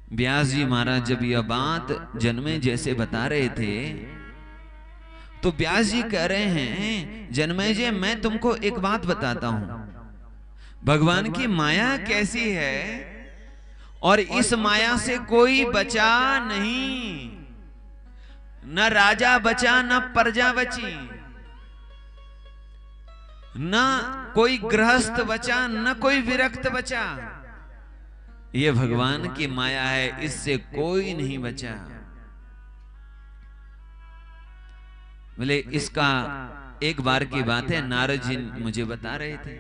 व्यास जी महाराज जब यह बात जन्मे जैसे बता रहे थे तो व्यास जी कह रहे हैं, जन्मेजय मैं तुमको एक बात बताता हूं, भगवान की माया कैसी है और इस माया से कोई बचा नहीं, न राजा बचा न प्रजा बची, न कोई गृहस्थ बचा न कोई विरक्त बचा। ये भगवान की माया है, इससे कोई नहीं बचा। बोले इसका एक बार की बात है, नारद जी मुझे बता रहे थे।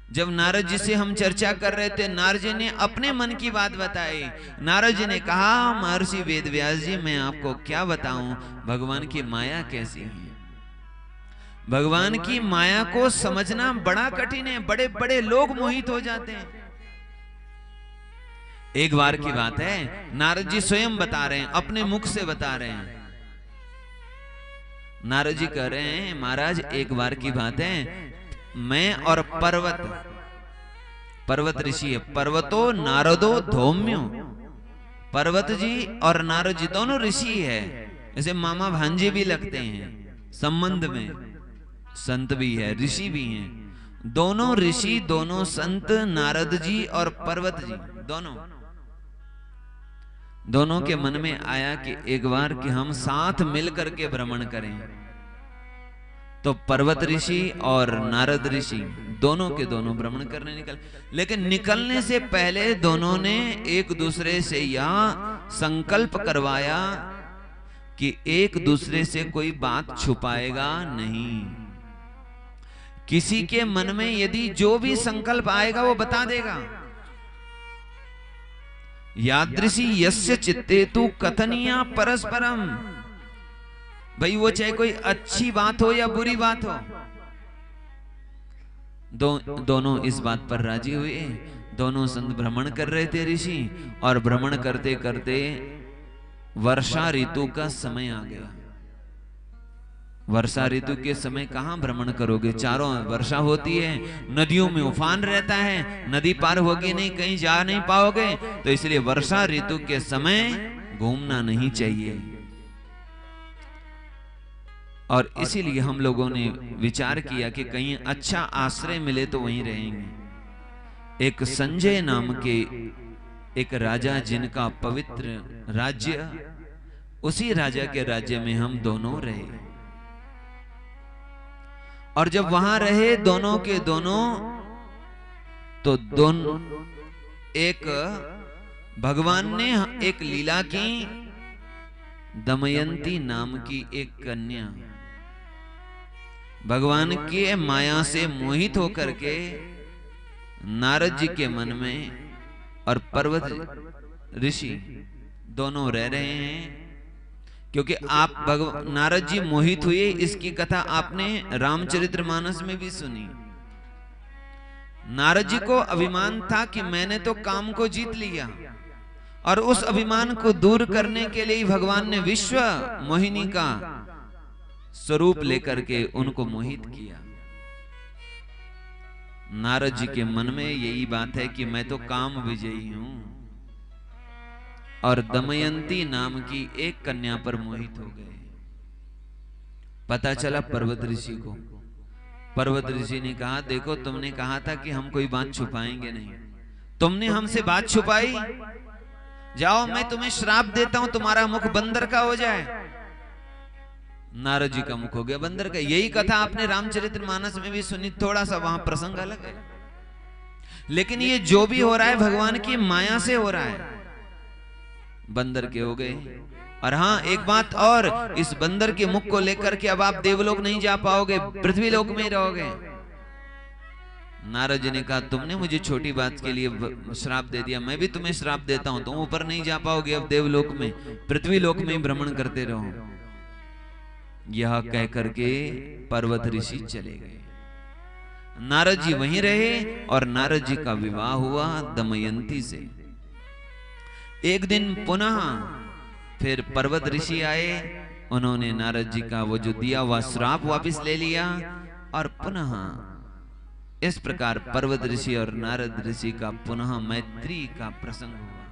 जब नारद जी से हम चर्चा कर रहे थे, नारद जी ने अपने मन की बात बताई। नारद जी ने कहा, महर्षि वेदव्यास जी मैं आपको क्या बताऊं, भगवान की माया कैसी है। भगवान की माया को समझना बड़ा कठिन है, बड़े बड़े लोग मोहित हो जाते हैं। एक बार की बात है, नारद जी स्वयं बता रहे हैं, अपने मुख से बता रहे हैं। नारद जी कह रहे हैं, महाराज एक बार की बात है, मैं और पर्वत ऋषि है, पर्वतो नारदो धौम्यो, पर्वत जी और नारद जी दोनों ऋषि है, जैसे मामा भांजे भी लगते हैं संबंध में, संत भी है ऋषि भी हैं, दोनों ऋषि दोनों संत, नारद जी और पर्वत जी दोनों के मन में आया कि एक बार कि हम साथ मिलकर के भ्रमण करें। तो पर्वत ऋषि और नारद ऋषि दोनों के दोनों भ्रमण करने निकल, लेकिन निकलने से पहले दोनों ने एक दूसरे से यह संकल्प करवाया कि एक दूसरे से कोई बात छुपाएगा नहीं। किसी के मन में यदि जो भी संकल्प आएगा वो बता देगा। यादृशी यस्य चित्ते तु कथनीया परस्परम, भाई वो चाहे कोई अच्छी बात हो या बुरी बात हो, दोनों इस बात पर राजी हुए। दोनों संत भ्रमण कर रहे थे ऋषि, और भ्रमण करते करते वर्षा ऋतु का समय आ गया। वर्षा ऋतु के समय कहां भ्रमण करोगे, चारों वर्षा होती है, नदियों में उफान रहता है, नदी पार होगी नहीं, कहीं जा नहीं पाओगे, तो इसलिए वर्षा ऋतु के समय घूमना नहीं चाहिए। और इसीलिए हम लोगों ने विचार किया कि कहीं अच्छा आश्रय मिले तो वहीं रहेंगे। एक संजय नाम के एक राजा, जिनका पवित्र राज्य, उसी राजा के राज्य में हम दोनों रहे। और जब वहां रहे दोनों के दोनों, तो दोनों एक भगवान ने एक लीला की, दमयंती नाम की एक कन्या भगवान की माया से मोहित होकर के नारद जी के मन में, और पर्वत ऋषि दोनों रह रहे हैं। क्योंकि आप नारद जी मोहित हुए, इसकी कथा आपने रामचरितमानस में भी सुनी। नारद जी को अभिमान था कि मैंने तो काम को जीत लिया, और उस अभिमान को दूर करने के लिए भगवान ने विश्व मोहिनी का स्वरूप लेकर के उनको मोहित किया। नारद जी के मन में यही बात है कि मैं तो काम विजयी हूं, और दमयंती नाम की एक कन्या पर मोहित हो गए। पता चला पर्वत ऋषि को। पर्वत ऋषि ने कहा, देखो तुमने कहा था कि हम कोई बात छुपाएंगे नहीं, तुमने हमसे बात छुपाई, जाओ मैं तुम्हें श्राप देता हूं, तुम्हारा मुख बंदर का हो जाए। नारद जी का मुख हो गया बंदर का। यही कथा आपने रामचरितमानस में भी सुनी, थोड़ा सा वहां प्रसंग अलग है, लेकिन ये जो भी हो रहा है भगवान की माया से हो रहा है। बंदर के हो गए। और हाँ, एक बात और, इस बंदर के मुख को लेकर के अब आप देवलोक नहीं जा पाओगे, पृथ्वीलोक में ही रहोगे। नारद जी ने कहा, तुमने मुझे छोटी बात के लिए श्राप दे दिया, मैं भी तुम्हें श्राप देता हूं, तुम ऊपर नहीं जा पाओगे, अब देवलोक में, पृथ्वीलोक में ही भ्रमण करते रहो। यह कह करके पर्वत ऋषि चले गए। नारद जी वहीं रहे, और नारद जी का विवाह हुआ दमयंती से। एक दिन पुनः फिर पर्वत ऋषि आए, उन्होंने नारद जी का वो जो दिया हुआ श्राप वापस ले लिया, और पुनः इस प्रकार पर्वत ऋषि और नारद ऋषि का पुनः मैत्री का प्रसंग हुआ।